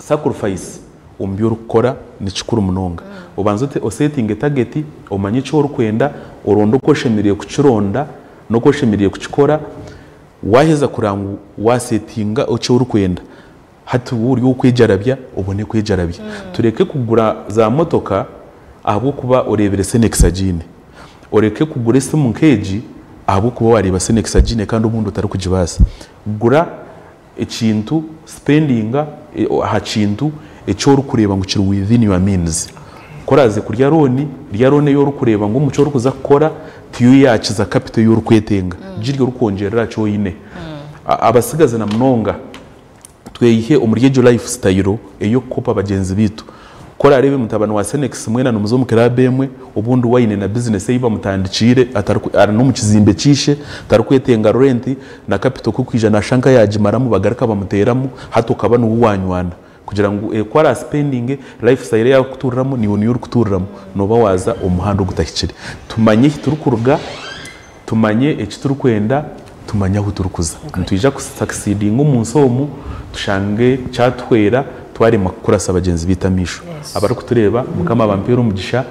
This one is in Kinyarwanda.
sacrifice umbyo rukora ni kikuru munonga ubanza setting target umanye cyo rukwenda urondo koshemiriye kucironda no koshemiriye kucikora waheza kurangu wasetinga cyo rukwenda hati uri ukwejarabya ubone kwejarabya tureke kugura za motoka ahubwo kuba urebere Senexagine ureke kugura ese mu nkeji ahubwo kuba wareba Senexagine kandi umuntu utari kujibasa gura ikintu spendinga hakintu icyo rukureba ngo kiri within your means koraze kurya rone yo rukureba ngo umuco rukuza gukora tiyo yakiza capital yo rukwetenga jiryo rukongerera cyo yine abasigaze na mnonga tweyihe umuryejo lifestyle eyo kopa bagenzi bitu kora arebe mutabano wa Senex mwena numuzo mukirabe mwe ubundi wayine na business yiba mutandikire atari no mukizimbe cishe tarukwetenga rent na capital kukwijana shanka yajimaramu bagaraka bamuteramo hato kabano uwanywana kugira ngo kwara spending lifestyle ya kuturamo ni woni kuturamo noba waza umuhando gutahikire tumanye turukuruga tumanye ekiturukwenda tumanya aho turukuza ntujya succeeding umunsomu tushange cyatwera twari makura sabagenzi bitamisho abari kutureba mukama bampera umugisha